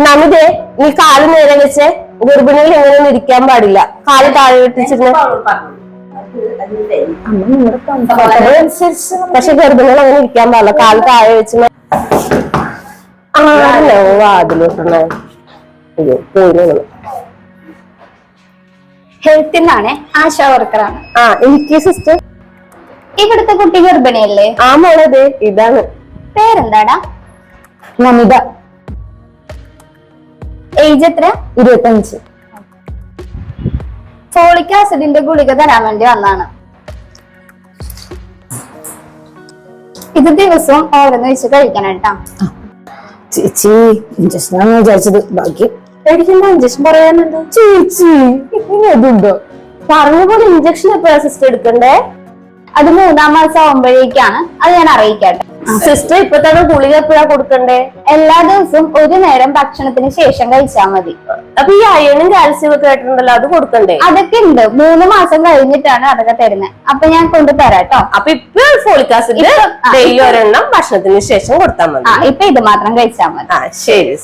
നമിതേ നീ കാല് നേരെ വെച്ച് ഗർഭിണികൾ ഇങ്ങനെ ഇരിക്കാൻ പാടില്ല. കാല് താഴെ വെട്ടിച്ചിരുന്ന്. പക്ഷെ ഗർഭിണികൾ അങ്ങനെ ഇരിക്കാൻ പാടില്ല. കാല് താഴെ വെച്ച് വാതിലോട്ടുണ്ടോ ഹെൽത്തിന്നാണ്, ആശാ വർക്കറാണ്. എനിക്ക് സിസ്റ്റർ. ഇവിടുത്തെ കുട്ടി ഗർഭിണിയല്ലേ? ആ മോളതെ ഇതാണ്. പേരെന്താടാ? നമിത. ഏജ് എത്ര? 25. ഫോളിക് ആസിഡിന്റെ ഗുളിക തരാൻ വേണ്ടി വന്നാണ്. ഇത് ദിവസവും ഓരോന്ന് വെച്ച് കഴിക്കണം കേട്ടാ. ചേച്ചി ഇഞ്ചക്ഷനാണ് വിചാരിച്ചത്. ബാക്കി പേടിക്കണ്ട, ഇഞ്ചക്ഷൻ പറയാനുണ്ട്. ചേച്ചി അതുണ്ടോ? പറഞ്ഞ പോലെ ഇഞ്ചക്ഷൻ എപ്പോഴാ സിസ്റ്റർ എടുക്കണ്ടേ? അത് 3-ാം മാസം ആവുമ്പോഴേക്കാണ്. അത് ഞാൻ അറിയിക്കട്ടെ. സിസ്റ്റർ ഇപ്പൊ തന്നെ ഗുളിക എപ്പോഴാ കൊടുക്കണ്ടേ? എല്ലാ ദിവസവും ഒരു നേരം ഭക്ഷണത്തിന് ശേഷം കഴിച്ചാൽ മതി. അപ്പൊ ഈ അയണും കാൽസ്യം ഒക്കെ ആയിട്ടുണ്ടല്ലോ, അത് കൊടുക്കണ്ടേ? അതൊക്കെ ഉണ്ട്. 3 മാസം കഴിഞ്ഞിട്ടാണ് അതൊക്കെ തരുന്നത്. അപ്പൊ ഞാൻ കൊണ്ടുതരാട്ടോ. അപ്പൊ ഇപ്പൊ ഫോളിക് ആസിഡ് ഡെയിലി ഒരെണ്ണം ഭക്ഷണത്തിന് ശേഷം കൊടുത്താൽ മതി. ഇപ്പൊ ഇത് മാത്രം കഴിച്ചാൽ മതി. ശരി.